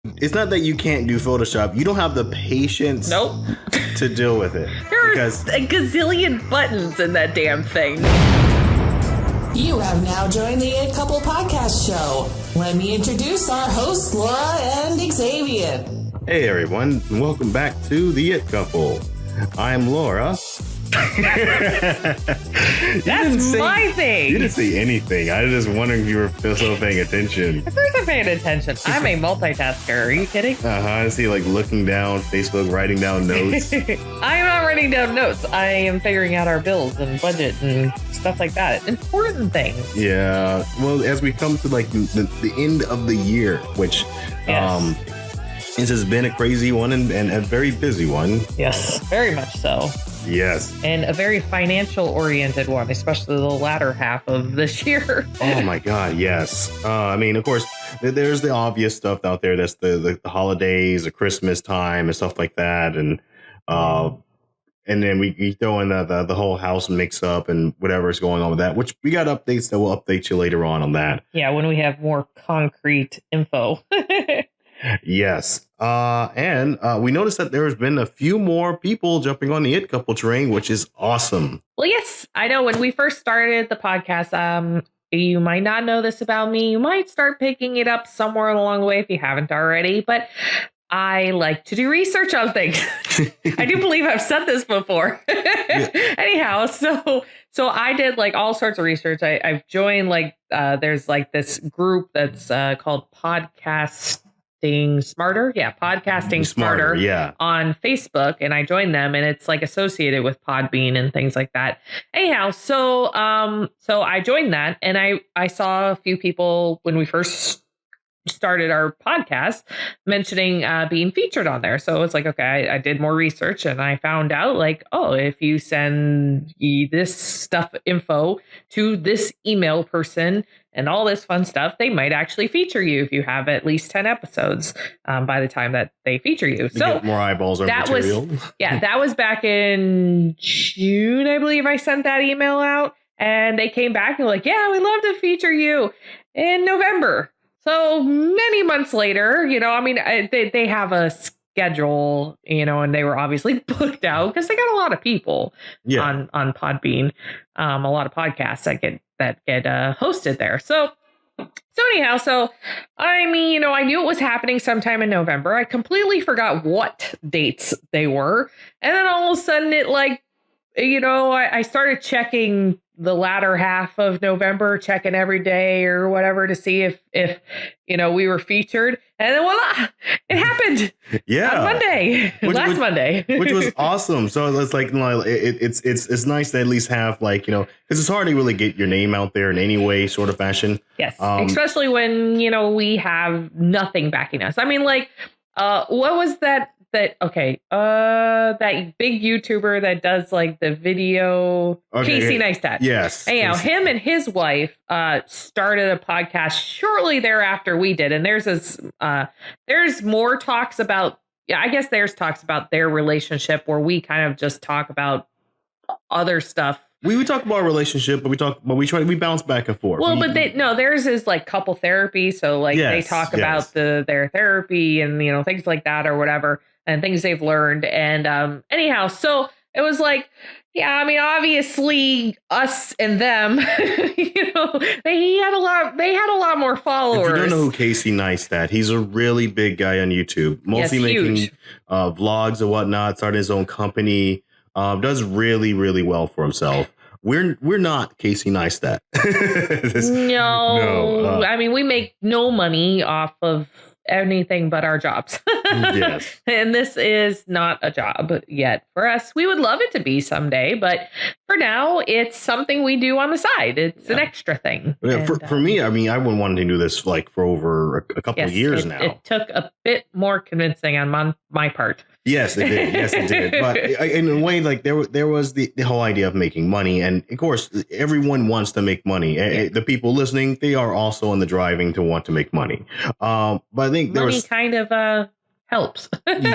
It's not that you can't do Photoshop. You don't have the patience to deal with it. There's a gazillion buttons in that damn thing. You have now joined the It Couple podcast show. Let me introduce our hosts, Laura and Xavier. Hey, everyone. And welcome back to the It Couple. I'm Laura. That's my thing. You didn't say anything. I was just wondering if you were still paying attention. Of course I'm paying attention. I'm a multitasker. Are you kidding? I see, like, looking down Facebook, writing down notes. I'm not writing down notes. I am figuring out our bills and budget and stuff like that. Important things. Yeah. Well, as we come to, like, the end of the year, which... Yes. This has been a crazy one and a very busy one. Yes, very much so. Yes. And a very financial oriented one, especially the latter half of this year. Oh my God, yes. I mean, of course, there's the obvious stuff out there. That's the holidays, the Christmas time and stuff like that. And then we throw in the whole house mix up and whatever is going on with that, which we got updates that we'll update you later on that. Yeah, when we have more concrete info. Yes. And we noticed that there's been a few more people jumping on the It Couple train, which is awesome. Well, yes, I know when we first started the podcast, you might not know this about me. You might start picking it up somewhere along the way if you haven't already. But I like to do research on things. I do believe I've said this before. Anyhow, so I did like all sorts of research. I've joined there's like this group that's called Podcasting Smarter. Yeah, Podcasting Smarter. Yeah. On Facebook, and I joined them, and it's like associated with Podbean and things like that. Anyhow, so I joined that, and I saw a few people when we first started our podcast mentioning being featured on there. So it's like, okay, I did more research and I found out like, oh, if you send this stuff info to this email person and all this fun stuff, they might actually feature you if you have at least 10 episodes by the time that they feature you. So get more eyeballs on material. That was back in June, I believe I sent that email out, and they came back and were like, yeah, we'd love to feature you in November. So many months later, they have a schedule, and they were obviously booked out because they got a lot of people on Podbean, a lot of podcasts that get hosted there. So anyhow, I knew it was happening sometime in November. I completely forgot what dates they were. And then all of a sudden I started checking the latter half of November, checking every day or whatever to see if we were featured. And then voila, it happened. Yeah. On Monday, last Monday. Which was awesome. So it's like, it's nice to at least have because it's hard to really get your name out there in any way, sort of fashion. Yes. Especially when, we have nothing backing us. I mean, what was that big YouTuber that does like the video, Casey Neistat. Yes. Anyhow, him and his wife started a podcast shortly thereafter we did. And there's more talks about, there's talks about their relationship where we kind of just talk about other stuff. We would talk about our relationship, but we bounce back and forth. Well, theirs is like couple therapy. So they talk about their therapy and, things like that or whatever. And things they've learned. And anyhow, so it was like, obviously us and them, they had a lot more followers. If you don't know who Casey Neistat, he's a really big guy on YouTube, mostly making vlogs and whatnot, started his own company, does really, really well for himself. We're not Casey Neistat. No. We make no money off of anything but our jobs. Yes. And this is not a job yet for us. We would love it to be someday, but for now, it's something we do on the side. It's an extra thing. Yeah, for me, I've been wanting to do this for over a couple of years now. It took a bit more convincing on my part. Yes, it did. Yes, it did. But in a way, there was the whole idea of making money. And of course, everyone wants to make money. Yeah. The people listening, they are also in the driving to want to make money. But I think money kind of helps.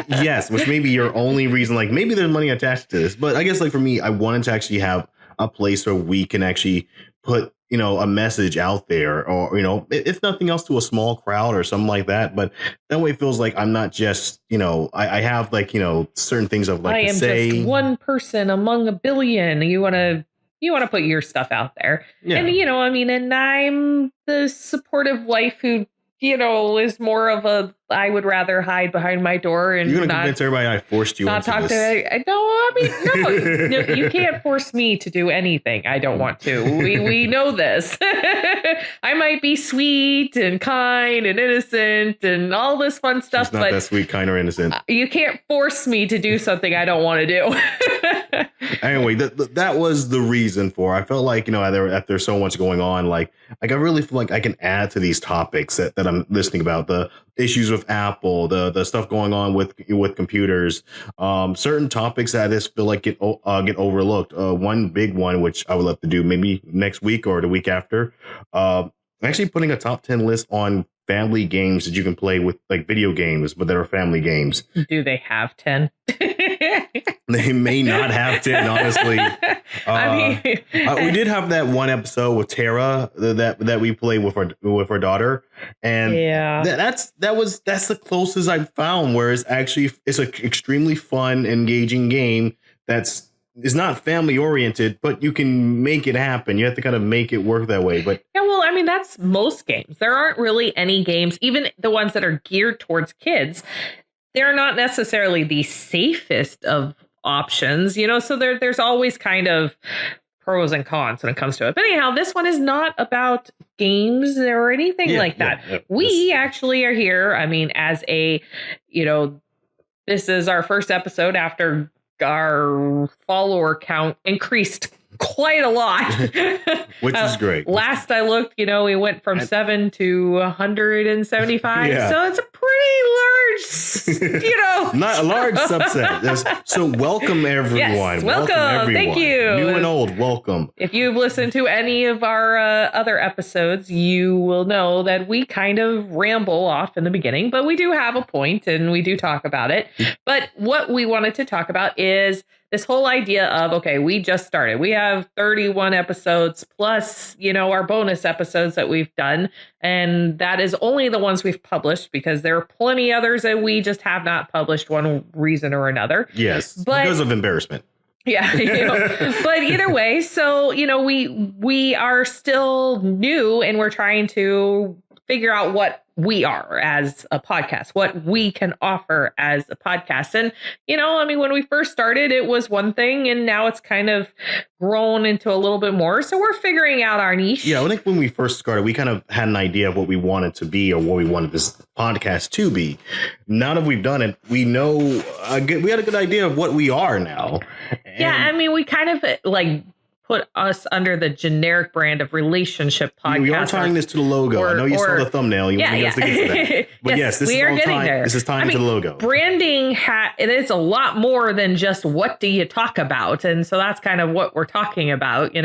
Yes, which may be your only reason. Maybe there's money attached to this. But I guess for me, I wanted to actually have a place where we can actually put a message out there, or, if nothing else, to a small crowd or something like that. But that way it feels like I'm not just, I have like, certain things I'd like I to am say. just one person among a billion. You want to put your stuff out there. Yeah. And, and I'm the supportive wife who, is more of a, I would rather hide behind my door and You're going to not convince everybody I forced you not into talk this. no, you can't force me to do anything I don't want to. We know this. I might be sweet and kind and innocent and all this fun stuff, She's not but that sweet, kind, or innocent. You can't force me to do something I don't want to do. Anyway, that was the reason for. I felt like, after so much going on, like I really feel like I can add to these topics that I'm listening about, the issues with Apple, the stuff going on with computers, certain topics that I just feel like get overlooked. One big one, which I would love to do maybe next week or the week after, actually putting a top 10 list on family games that you can play with, like video games, but that are family games. Do they have 10? They may not have 10, honestly. We did have that one episode with Tara that we played with our daughter, and that's the closest I've found where it's an extremely fun, engaging game that's is not family oriented, but you can make it happen. You have to kind of make it work that way. But yeah, well, I mean, that's most games. There aren't really any games, even the ones that are geared towards kids. They're not necessarily the safest of options, so there's always kind of pros and cons when it comes to it. But anyhow, this one is not about games or anything like that. Yeah, we actually are here. I mean, as a, this is our first episode after our follower count increased quite a lot, which is great. Last I looked, we went from 7 to 175. Yeah. So it's a pretty large, not a large subset. So welcome everyone. Yes, welcome everyone. Thank you. New and old, welcome. If you've listened to any of our other episodes, you will know that we kind of ramble off in the beginning, but we do have a point and we do talk about it. But what we wanted to talk about is this whole idea of, okay, we just started. We have 31 episodes plus, our bonus episodes that we've done. And that is only the ones we've published because there are plenty others that we just have not published one reason or another. Yes, because of embarrassment. Yeah. But either way, so, we are still new and we're trying to figure out what we are as a podcast, what we can offer as a podcast. And, when we first started, it was one thing and now it's kind of grown into a little bit more. So we're figuring out our niche. Yeah, I think when we first started, we kind of had an idea of what we wanted to be or what we wanted this podcast to be. Now that we've done it, we know, we had a good idea of what we are now. And we kind of put us under the generic brand of relationship podcast. We are tying this to the logo. I know you saw the thumbnail. You want us to get to that. But yes, this is getting there. This is tying to the logo. Branding, it is a lot more than just what do you talk about. And so that's kind of what we're talking about.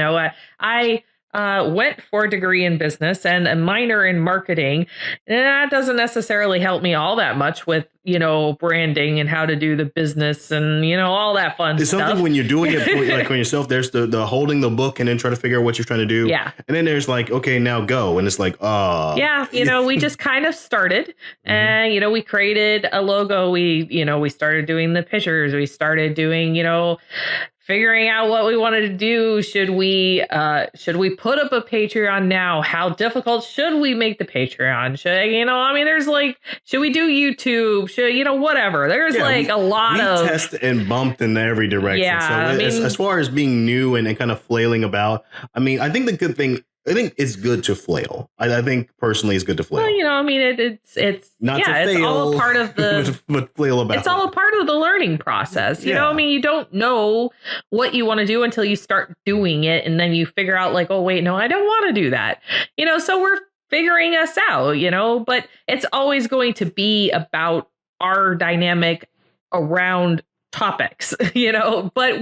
I went for a degree in business and a minor in marketing. And that doesn't necessarily help me all that much with, branding and how to do the business and, all that fun stuff. It's something when you're doing it like on yourself, there's the holding the book and then trying to figure out what you're trying to do. Yeah. And then there's like, okay, now go. And it's like, yeah, we just kind of started and, we created a logo. We started doing the pictures. We started doing, figuring out what we wanted to do. Should we put up a Patreon now? How difficult should we make the Patreon? There's should we do YouTube? Should, whatever. There's a lot of test and bumped in every direction. Yeah, so as far as being new and kind of flailing about, I think the good thing, I think it's good to flail. I think personally it's good to flail. Well, it's not to fail, it's all a part of the but flail about. It's all a part of the learning process. You know, you don't know what you want to do until you start doing it, and then you figure out oh wait, no, I don't want to do that. So we're figuring us out. But it's always going to be about our dynamic around topics. But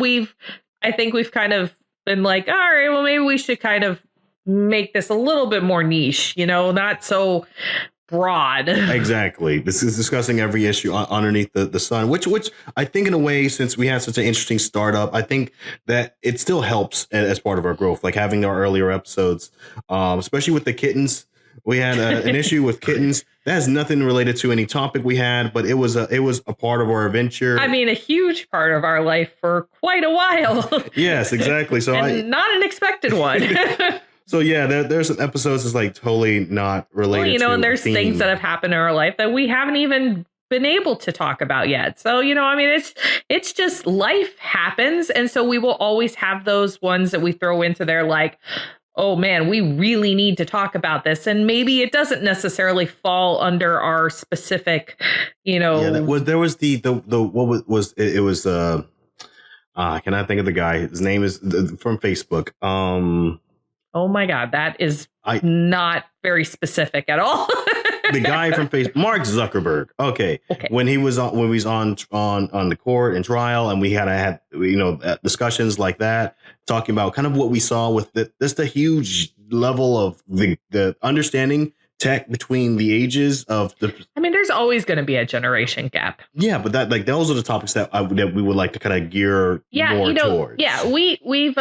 I think we've kind of been all right, well maybe we should kind of make this a little bit more niche, not so broad. Exactly. This is discussing every issue underneath the sun, which I think in a way, since we had such an interesting startup, I think that it still helps as part of our growth, like having our earlier episodes, especially with the kittens. We had an issue with kittens that has nothing related to any topic we had, but it was a part of our adventure. I mean, a huge part of our life for quite a while. Yes, exactly. So not an expected one. So yeah, there's some episodes that's like totally not related. Well, to and there's theme. things that have happened in our life that we haven't even been able to talk about yet. So, I mean, it's just life happens. And so we will always have those ones that we throw into there like, oh man, we really need to talk about this. And maybe it doesn't necessarily fall under our specific, Yeah, there was the what was it was I cannot think of the guy. His name is from Facebook. Oh my God, that is not very specific at all. The guy from Facebook, Mark Zuckerberg. Okay. When he was on the court and trial, and we had discussions like that, talking about kind of what we saw with the huge level of the understanding tech between the ages of the. I mean, there's always going to be a generation gap. Yeah, but those are the topics that we would like to kind of gear more towards. Yeah, we've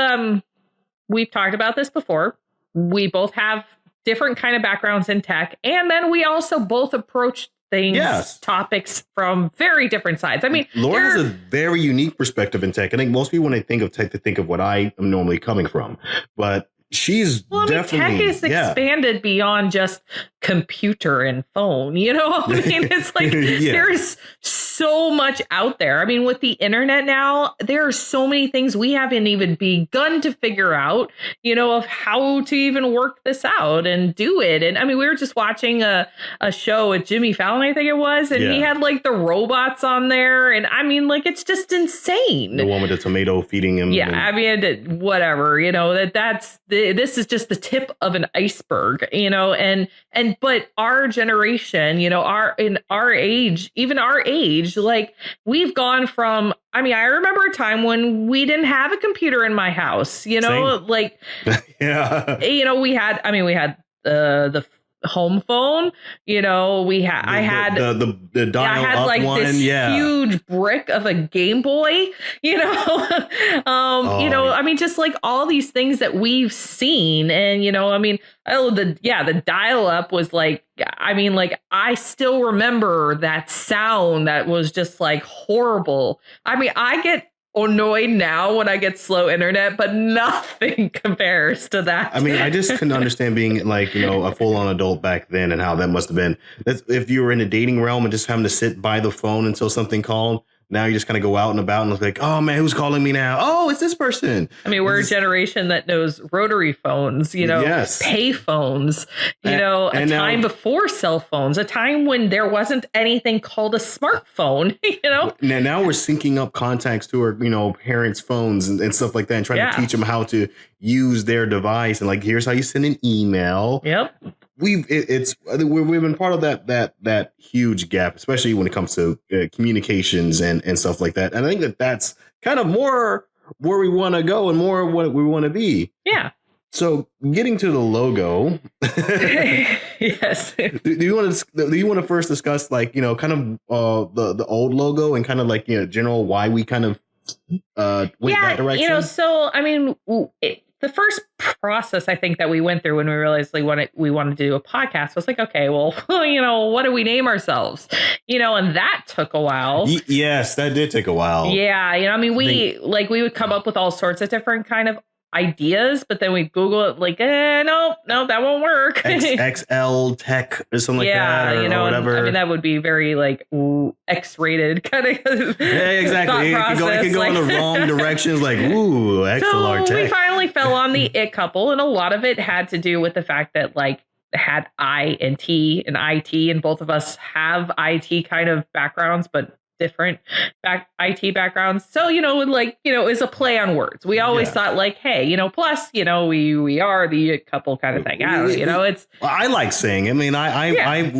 talked about this before. We both have different kind of backgrounds in tech. And then we also both approach topics from very different sides. I mean, Laura has a very unique perspective in tech. I think most people, when they think of tech, they think of what I am normally coming from. But she's definitely tech is expanded beyond just computer and phone. I mean, it's like there's so much out there. I mean, with the internet now, there are so many things we haven't even begun to figure out, of how to even work this out and do it. And I mean, we were just watching a show with Jimmy Fallon, I think it was, and he had like the robots on there. And I mean, like, it's just insane. The one with the tomato feeding him. Yeah. I mean, whatever, this is just the tip of an iceberg, but our generation, our age, like we've gone from, I mean, I remember a time when we didn't have a computer in my house, Same. like, we had the home phone, I had the dial up like one, this huge brick of a Game Boy, I mean, just like all these things that we've seen. And, I mean, the dial up was like, I mean, like, I still remember that sound that was just like horrible. I mean, I get annoyed now when I get slow internet, but nothing compares to that. I mean, I just couldn't understand being like, a full-on adult back then and how that must have been. That's if you were in a dating realm and just having to sit by the phone until something called. Now you just kind of go out and about and look like, oh man, who's calling me now? Oh, it's this person. I mean, we're a generation that knows rotary phones, pay phones, a time before cell phones, a time when there wasn't anything called a smartphone, Now we're syncing up contacts to our, parents' phones and stuff like that and trying to teach them how to use their device. And like, here's how you send an email. Yep. We've been part of that huge gap, especially when it comes to communications and stuff like that. And I think that's kind of more where we want to go and more what we want to be. Yeah. So getting to the logo, yes. Do you want to first discuss like kind of the old logo and kind of like general why we kind of went that direction? So I mean. The first process I think that we went through when we realized we wanted to do a podcast was like, okay, well, what do we name ourselves? And that took a while. Yes, that did take a while. Yeah. I mean, we would come up with all sorts of different kind of ideas, but then we Google it like, no, that won't work. XL tech or something like that, or whatever. I mean, that would be very like X-rated kind of. Yeah, exactly. It could go in the wrong directions, like XLR tech. So we finally fell on the It Couple, and a lot of it had to do with the fact that like had I and T and IT, and both of us have IT kind of backgrounds, but different IT backgrounds. So, is a play on words. We always thought like, hey, plus, we are the couple kind of thing. I don't know, it's. I like saying, I mean,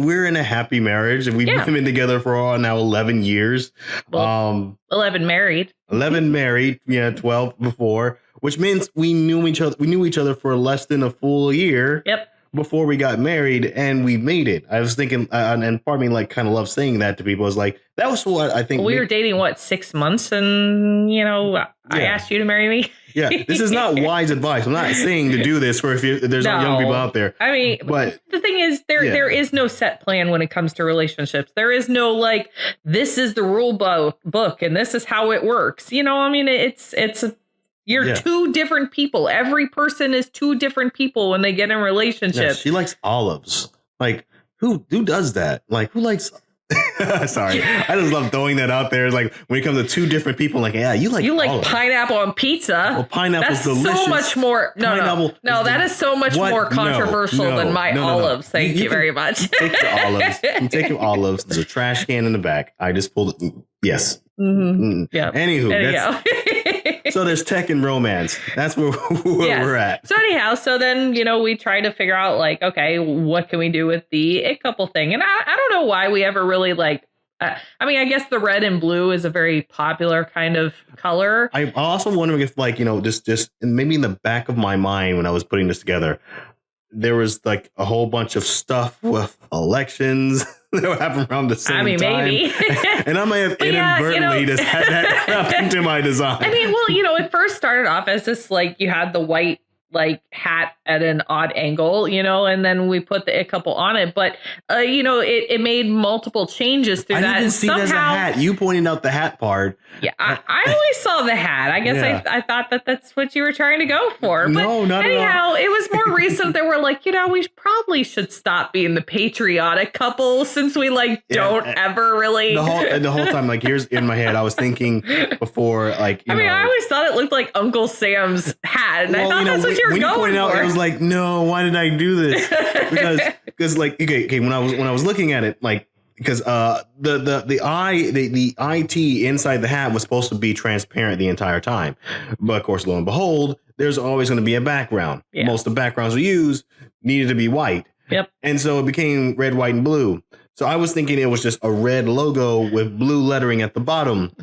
we're in a happy marriage and we've been together for now 11 years. Well, 11 married. 11 married. 12 before, which means we knew each other for less than a full year. Yep. before we got married, and we made it. I was thinking, and part of me like kind of loves saying that to people. Is like that was what I think. We were dating 6 months, and I asked you to marry me. Yeah, this is not wise advice. I'm not saying to do this for if there's young people out there. I mean, but the thing is, there is no set plan when it comes to relationships. There is no like, this is the rule book and this is how it works. I mean, you're two different people. Every person is two different people when they get in relationships. Yeah, she likes olives. Like, who does that? Like, who likes... Sorry, I just love throwing that out there. Like when it comes to two different people, like you like pineapple on pizza. Well, pineapple's delicious. So much more. No, that is so much more controversial than my olives. Thank you very much. Take the olives. You take your olives. There's a trash can in the back. I just pulled it. Yes. Mm-hmm. Yeah. Anywho, so there's tech and romance. That's where we're at. So anyhow, then we try to figure out like, okay, what can we do with the it couple thing? And I don't know why we ever really like. I mean, I guess the red and blue is a very popular kind of color. I'm also wondering if like just maybe in the back of my mind when I was putting this together, there was like a whole bunch of stuff with elections that would happen around the same time. I mean, maybe. And I may have inadvertently just had that crap into my design. I mean, well, it first started off as this, like, you had the white, like, hat at an odd angle, and then we put the it couple on it. But, it made multiple changes through that. I didn't see it as a hat. You pointed out the hat part. Yeah, I always saw the hat. I guess I thought that's what you were trying to go for. But no, not anyhow, it was more recent that we're like, we probably should stop being the patriotic couple since we don't ever really. The whole time, like, here's in my head, I was thinking before, like, I always thought it looked like Uncle Sam's hat, and I thought that's what you were going pointed out, for. I was like, no, why did I do this? Because like, okay, when I was looking at it, like, because the IT inside the hat was supposed to be transparent the entire time, but of course, lo and behold, there's always going to be a background. Yeah. Most of the backgrounds we use needed to be white. Yep. And so it became red, white, and blue. So I was thinking it was just a red logo with blue lettering at the bottom,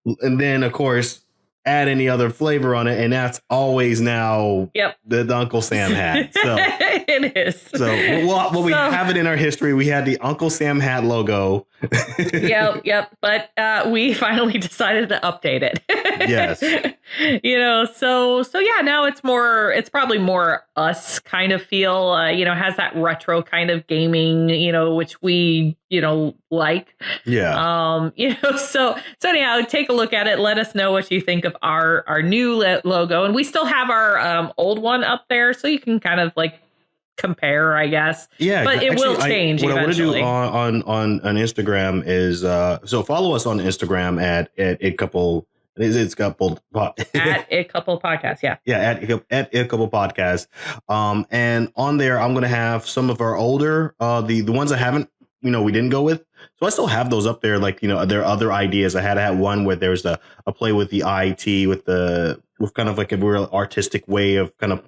and then of course add any other flavor on it, and that's always now the Uncle Sam hat. So it is. So we have it in our history. We had the Uncle Sam hat logo. Yep. But we finally decided to update it. Yes. So yeah, now it's probably more us kind of feel, has that retro kind of gaming, which we, like. Yeah. So anyhow, take a look at it. Let us know what you think of our new logo. And we still have our old one up there, so you can kind of like compare, I guess. Yeah, but it will change. What eventually. I want to do on Instagram is so follow us on Instagram at it couple. It's couple at it couple podcast. Yeah. At it couple podcast. And on there, I'm gonna have some of our older the ones I haven't we didn't go with. So I still have those up there. Like, there are other ideas. I had one where there's a play with the IT with kind of like a real artistic way of kind of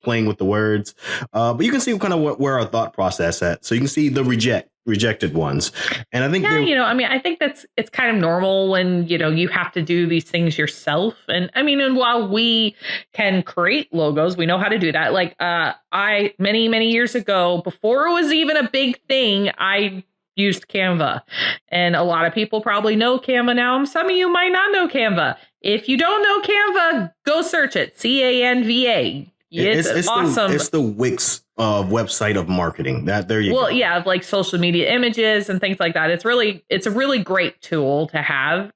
playing with the words. But you can see kind of where our thought process at. So you can see the rejected ones. And I think, I think it's kind of normal when, you have to do these things yourself. And and while we can create logos, we know how to do that. Like, I many years ago, before it was even a big thing, I used Canva, and a lot of people probably know Canva now. Some of you might not know Canva. If you don't know Canva, go search it. Canva. It's awesome. It's the Wix website of marketing. There you go. Well, yeah, of like social media images and things like that. It's a really great tool to have.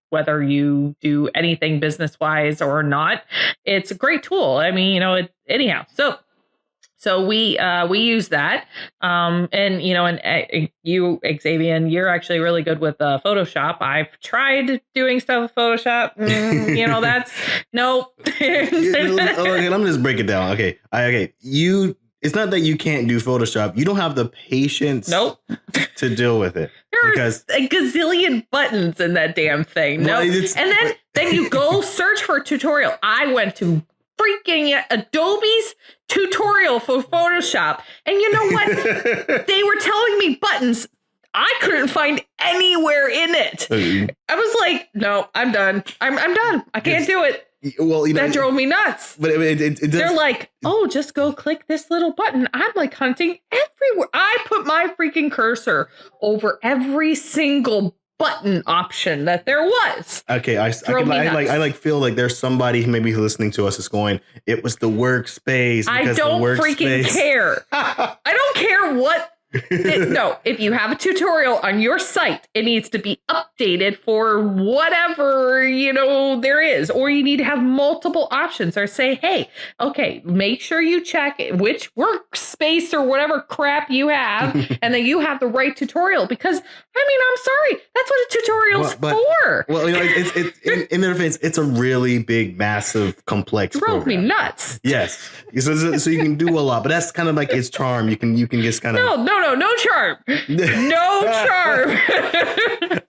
Whether you do anything business wise or not, it's a great tool. Anyhow. So we use that. And you, Xavier, you're actually really good with Photoshop. I've tried doing stuff with Photoshop. That's nope. Okay, let me just break it down. Okay. It's not that you can't do Photoshop. You don't have the patience to deal with it. There's a gazillion buttons in that damn thing. Well, and then you go search for a tutorial. I went to freaking Adobe's tutorial for Photoshop. And you know what? They were telling me buttons I couldn't find anywhere in it. I was like, no, I'm done. I'm done. I can't do it. well, that drove me nuts. But they're like, oh, just go click this little button. I'm like hunting everywhere. I put my freaking cursor over every single button option that there was. Okay, I feel like there's somebody who maybe listening to us is going, it was the workspace. I don't freaking care. I don't care what. No, if you have a tutorial on your site, it needs to be updated for whatever, there is, or you need to have multiple options or say, hey, okay, make sure you check which workspace or whatever crap you have and that you have the right tutorial, because I'm sorry, that's what a tutorial's for. Well, it's in their defense, it's a really big, massive, complex drove program. me nuts. Yes. So you can do a lot, but that's kind of like its charm. You can just kind of no charm. No charm.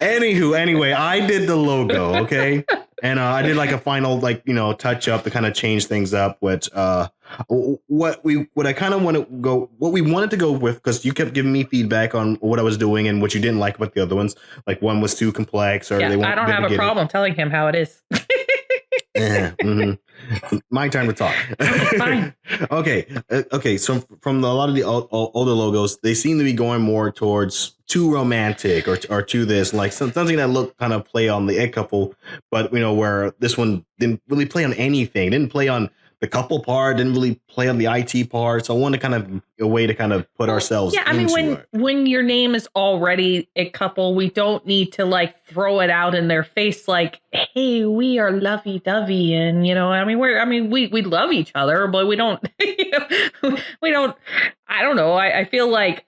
Anyway, I did the logo, okay? And I did like a final touch up to kind of change things up, which what I kind of want to go, what we wanted to go with, because you kept giving me feedback on what I was doing and what you didn't like about the other ones. Like one was too complex, or I don't have a problem telling him how it is. My time to talk. Fine. Okay. So from a lot of the older logos, they seem to be going more towards too romantic or to this, like something that looked kind of play on the It couple, but where this one didn't really play on anything, didn't play on the couple part, didn't really play on the IT part. So I want to kind of a way to kind of put ourselves. Yeah, when your name is already It couple, we don't need to like throw it out in their face like, hey, we are lovey dovey, and we love each other, but we don't, we don't. I don't know. I feel like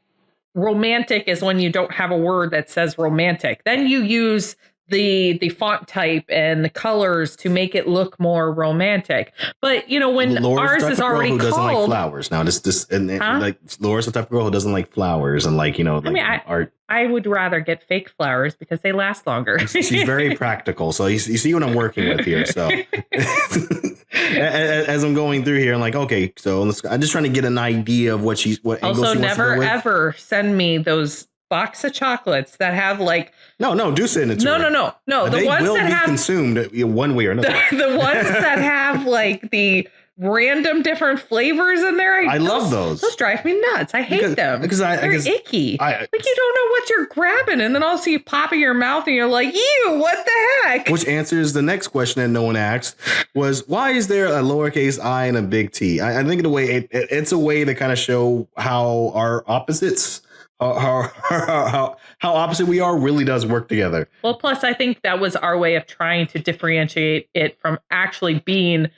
romantic is when you don't have a word that says romantic. Then you use the font type and the colors to make it look more romantic. But when Laura's ours is already who called, doesn't like flowers. Now like Laura's the type of girl who doesn't like flowers and art. I would rather get fake flowers because they last longer. She's very practical. So you see what I'm working with here. So as I'm going through here, I'm like, okay, so I'm just trying to get an idea of what angle she wants never to go with. Ever send me those box of chocolates that have like do send it to her. No. They ones will that be have consumed one way or another. The ones that have like the random different flavors in there. I love those. Those drive me nuts. I hate them because they're icky. Like you don't know what you're grabbing, and then all of a sudden you pop in your mouth and you're like, ew, what the heck? Which answers the next question that no one asked was, why is there a lowercase I and a big T? I think in a way it's a way to kind of show how our opposites, how opposite we are, really does work together. Well, plus I think that was our way of trying to differentiate it from actually being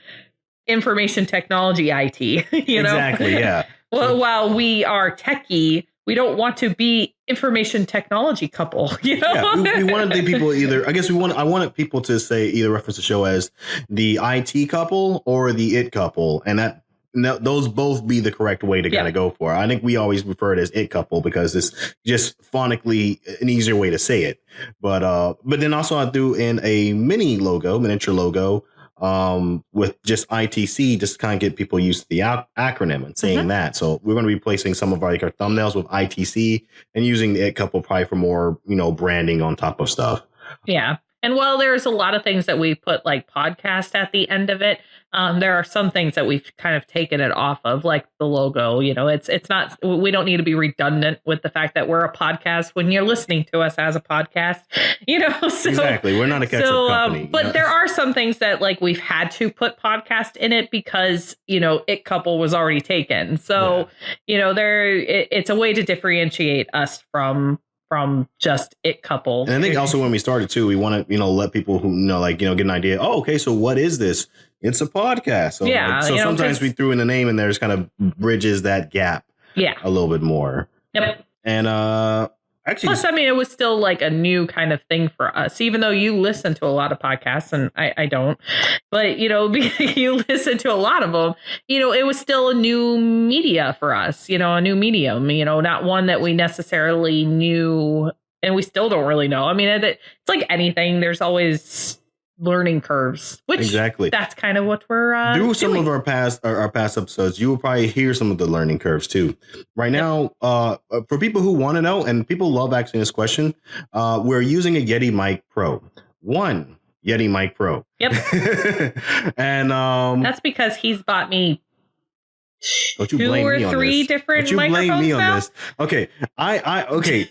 information technology IT, Exactly, yeah. Well, while we are techie, we don't want to be information technology couple, Yeah, we wanted the people I wanted people to say either reference the show as the IT couple or the It couple, and that those both be the correct way to kind of go for it. I think we always refer it as It couple because it's just phonically an easier way to say it. But then also I threw in a miniature logo with just ITC, just to kind of get people used to the acronym and saying that. So we're going to be placing some of our thumbnails with ITC and using the It couple probably for more, branding on top of stuff. Yeah. And while there's a lot of things that we put like podcast at the end of it, there are some things that we've kind of taken it off of, like the logo. It's not, we don't need to be redundant with the fact that we're a podcast when you're listening to us as a podcast, So, exactly. We're not a catch-up company. But there are some things that like we've had to put podcast in it because, It couple was already taken. So, it's a way to differentiate us from just It couple. And I think also when we started too, we want to, let people who get an idea. Oh, okay. So what is this? It's a podcast. So, so sometimes we threw in the name and there's kind of bridges that gap a little bit more. Yep. And actually, plus, it was still like a new kind of thing for us, even though you listen to a lot of podcasts and I don't, but, you listen to a lot of them, it was still a new media for us, a new medium, not one that we necessarily knew and we still don't really know. It's like anything. There's always learning curves, which exactly that's kind of what we're through some doing. of our past episodes. You will probably hear some of the learning curves too. Right now, for people who want to know, and people love asking this question, we're using a Yeti Mic Pro. One, Yeti Mic Pro. Yep. And that's because he's bought me don't you 2 blame or me on 3 this. different Don't you blame microphones me on now? this. Okay. Okay.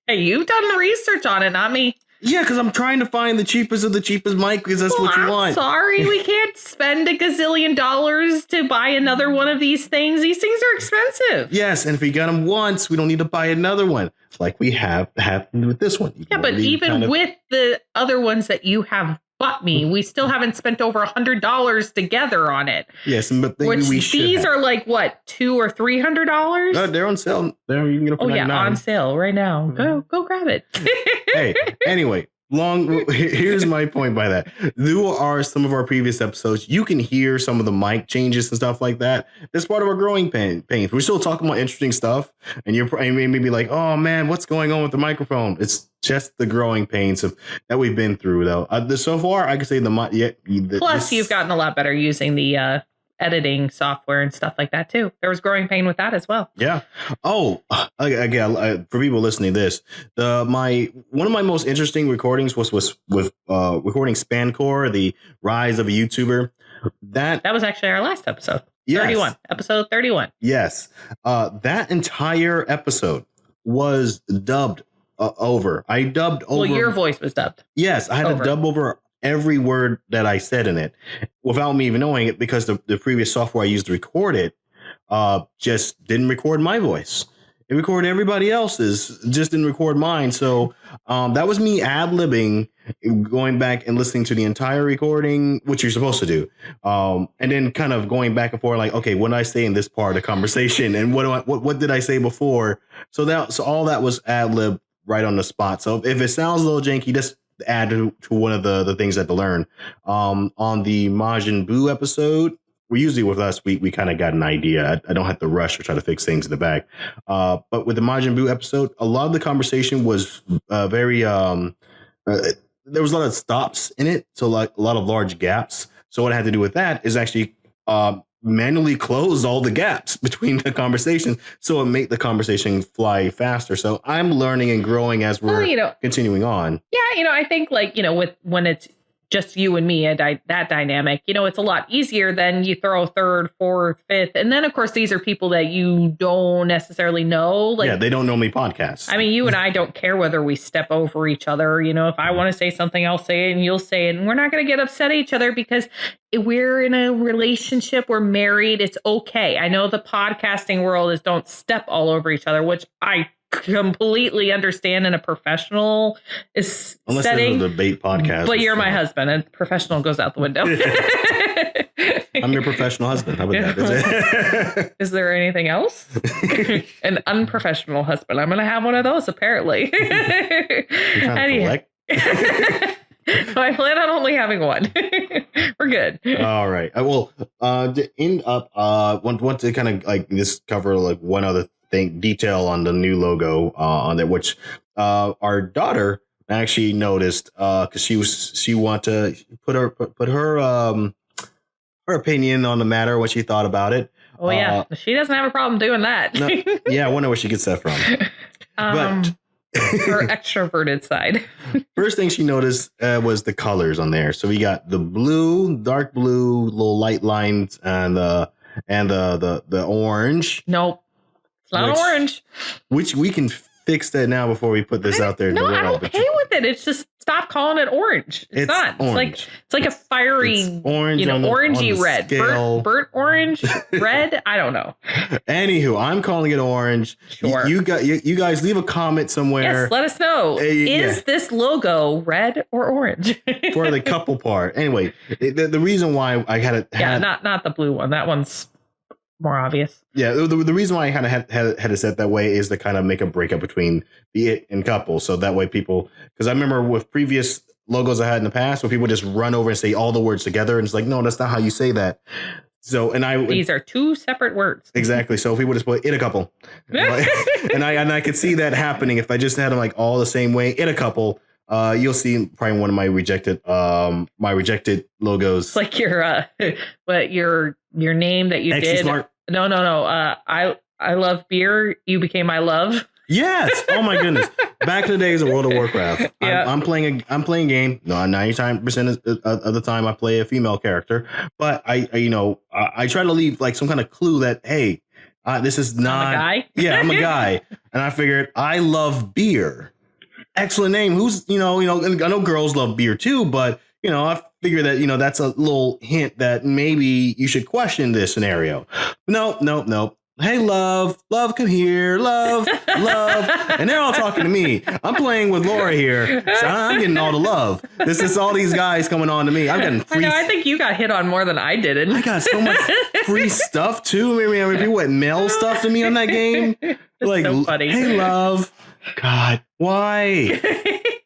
Hey, you've done the research on it, not me. Yeah, because I'm trying to find the cheapest of the cheapest mic because that's what you I'm want. sorry, we can't spend $1 gazillion to buy another one of these things. These things are expensive. Yes, and if we got them once, we don't need to buy another one like we have with this one. Yeah, but even with the other ones that you have bought me, we still haven't spent over $100 together on it. Yes, but we should. These are like what, $200 or $300? No, they're on sale. You can get them for $99. On sale right now. Go grab it. Hey, anyway. Here's my point by that. There are some of our previous episodes. You can hear some of the mic changes and stuff like that. That's part of our growing pains. We're still talking about interesting stuff, and you're maybe like, "Oh man, what's going on with the microphone?" It's just the growing pains that we've been through, though. So far, I could say Plus, you've gotten a lot better using the editing software and stuff like that too. There was growing pain with that as well. Yeah. Oh, again, for people listening to this, one of my most interesting recordings was with recording Spancore, the rise of a YouTuber. That was actually our last episode. Yes. 31. Episode 31. Yes. That entire episode was dubbed over. I dubbed over. Well, your voice was dubbed. Yes, I had to dub over every word that I said in it without me even knowing it, because the previous software I used to record it just didn't record my voice. It recorded everybody else's, just didn't record mine. So that was me ad-libbing, going back and listening to the entire recording, which you're supposed to do. And then kind of going back and forth like, okay, what did I say in this part of the conversation? And what did I say before? So all that was ad-lib right on the spot. So if it sounds a little janky, just add to one of the things I had to learn. On the Majin Buu episode, usually with us, we kind of got an idea. I don't have to rush or try to fix things in the back. But with the Majin Buu episode, a lot of the conversation was very there was a lot of stops in it, so like a lot of large gaps. So what I had to do with that is actually manually close all the gaps between the conversations, so it make the conversation fly faster. So I'm learning and growing as we're continuing on. Yeah, I think when it's just you and me, that dynamic, it's a lot easier than you throw a third, fourth, fifth. And then, of course, these are people that you don't necessarily know. Yeah, they don't know me podcasts. I mean, you and I don't care whether we step over each other. If I want to say something, I'll say it and you'll say it. And we're not going to get upset at each other because we're in a relationship. We're married. It's okay. I know the podcasting world is don't step all over each other, which I completely understand in a professional unless setting. It's a debate podcast. But you're my husband, and professional goes out the window. I'm your professional husband. How about that? Is there anything else? An unprofessional husband. I'm going to have one of those, apparently. Anyway. I plan on only having one. We're good. All right. Well, to end up, want to kind of like just cover like one other detail on the new logo on there, which our daughter actually noticed because she wanted to put her opinion on the matter, what she thought about it. Oh yeah, she doesn't have a problem doing that. No, yeah, I wonder where she gets that from. But her extroverted side. First thing she noticed was the colors on there. So we got the blue, dark blue, little light lines, and the orange. Nope. It's not orange. Which we can fix that now before we put this out there. No, I'm okay with it. It's just stop calling it orange. It's not. Orange. It's like a fiery, orange, orangey red. Scale. Burnt orange, red. I don't know. Anywho, I'm calling it orange. Sure. You guys leave a comment somewhere. Yes, let us know. Is this logo red or orange? For the couple part. Anyway, the reason why I had it. Yeah, not the blue one. That one's more obvious. Yeah, the reason why I kind of had it set that way is to kind of make a breakup between the it and couple. So that way people, because I remember with previous logos I had in the past where people just run over and say all the words together. And it's like, no, that's not how you say that. So, these are two separate words. Exactly. So if people just put in a couple and I could see that happening if I just had them like all the same way in a couple. You'll see probably one of my rejected logos. It's like your name that you Extra did. Smart. No. I love beer. You became I love. Yes. Oh my goodness. Back in the days of World of Warcraft, Yeah. I'm playing a game. No, 99% of the time I play a female character, but I try to leave like some kind of clue that, hey, this is not I'm a guy. Yeah, I'm a guy, and I figured I love beer. Excellent name. Who's I know girls love beer too, but I figure that that's a little hint that maybe you should question this scenario. Nope. Hey, love, come here, love, and they're all talking to me. I'm playing with Laura here, so I'm getting all the love. This is all these guys coming on to me. I'm getting free. I think you got hit on more than I did. I got so much free stuff too. Maybe people would mail stuff to me on that game. Like, so funny. Hey, love. God, why?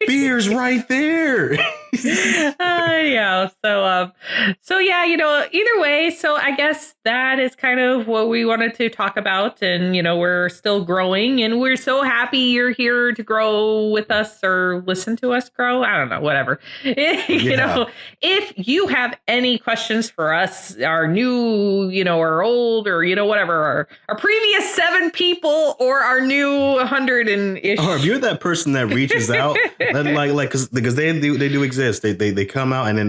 Beer's right there. Yeah. So yeah, either way. So I guess that is kind of what we wanted to talk about. And, we're still growing and we're so happy you're here to grow with us or listen to us grow. I don't know, whatever. If you have any questions for us, our new, or old, or, whatever, our previous 7 people or our new 100 and ish. Or if you're that person that reaches out, because they do exist. They come out and then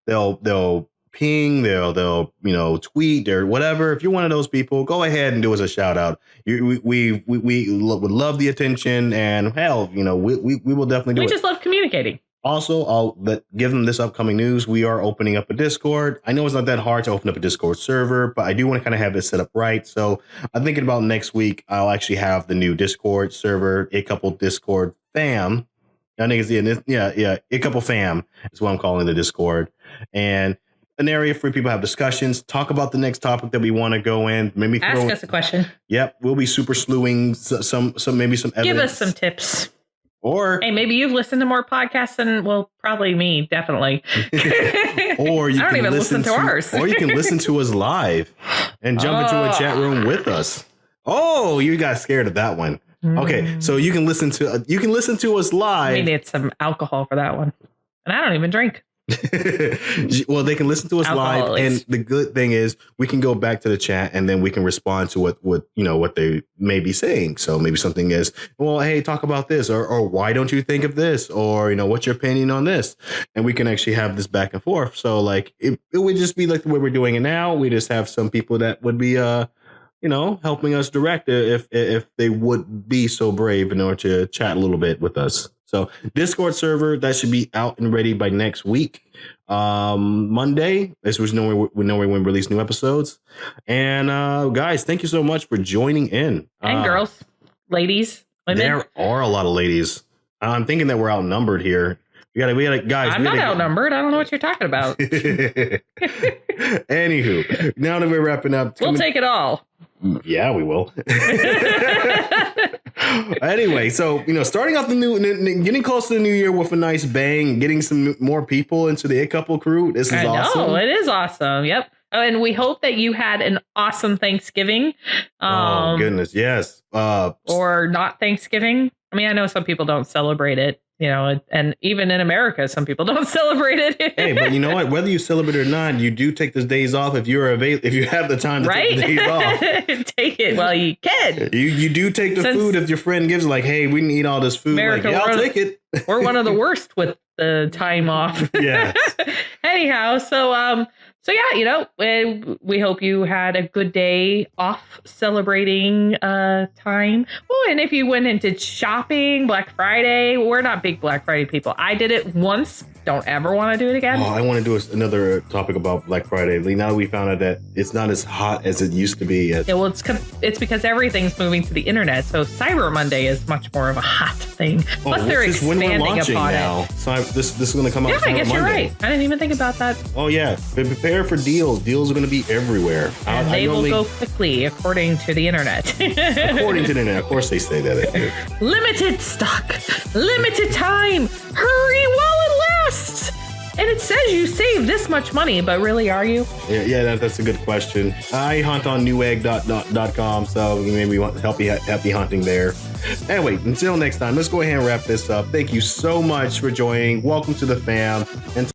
they'll ping, they'll tweet or whatever. If you're one of those people, go ahead and do us a shout out. We would love the attention, and hell, we will definitely do it. We just love communicating. Also, I'll give them this upcoming news. We are opening up a Discord. I know it's not that hard to open up a Discord server, but I do want to kind of have it set up right. So I'm thinking about next week, I'll actually have the new Discord server, A Couple Discord fam. I think it's A Couple fam is what I'm calling the Discord. And an area for people to have discussions, talk about the next topic that we want to go in. Maybe ask us a question. Yep, we'll be super slewing some evidence. Give us some tips. Or hey, maybe you've listened to more podcasts than, well, probably me, definitely. Or you I don't can even listen to ours. Or you can listen to us live and jump into a chat room with us. Oh, you got scared of that one. Okay, so you can listen to us live. We need some alcohol for that one, and I don't even drink. Well, they can listen to us Alcohol, live, and the good thing is we can go back to the chat and then we can respond to what they may be saying. So maybe something is, well, hey, talk about this, or why don't you think of this, or what's your opinion on this, and we can actually have this back and forth. So like it would just be like the way we're doing it now. We just have some people that would be helping us direct if they would be so brave in order to chat a little bit with us. So Discord server, that should be out and ready by next week. Monday, as we know when we release new episodes. And guys, thank you so much for joining in. And girls, ladies, women. There are a lot of ladies. I'm thinking that we're outnumbered here. We gotta guys. I'm not outnumbered. I don't know what you're talking about. Anywho, now that we're wrapping up, we'll take it all. Yeah, we will. Anyway, so starting off getting close to the new year with a nice bang, getting some more people into the A Couple crew. This is awesome. I know, it is awesome. Yep. And we hope that you had an awesome Thanksgiving. Oh goodness, yes. Or not Thanksgiving. I mean, I know some people don't celebrate it. And even in America, some people don't celebrate it. Hey, but you know what? Whether you celebrate it or not, you do take the days off if you have the time to take the days off. Take it while you can. You do take the food if your friend gives, like, hey, we can eat all this food. America, like, yeah, I'll take it. We're one of the worst with the time off. Yeah. Anyhow, so yeah, we hope you had a good day off celebrating time. Oh, and if you went into shopping, Black Friday, we're not big Black Friday people. I did it once. Don't ever want to do it again. Oh, I want to do another topic about Black Friday. Now that we found out that it's not as hot as it used to be. Yeah, well, it's because everything's moving to the internet. So Cyber Monday is much more of a hot thing. Plus, they're expanding upon now. it. So this is going to come out. Yeah, I guess Monday. You're right. I didn't even think about that. Oh yeah, prepare for deals. Deals are going to be everywhere. And they will go quickly, according to the internet. According to the internet, of course they say that. Limited stock, limited time. Hurry while it lasts. And it says you save this much money, but really, are you? Yeah, that's a good question. I hunt on newegg.com, so maybe want happy hunting there. Anyway, until next time, let's go ahead and wrap this up. Thank you so much for joining. Welcome to the fam. And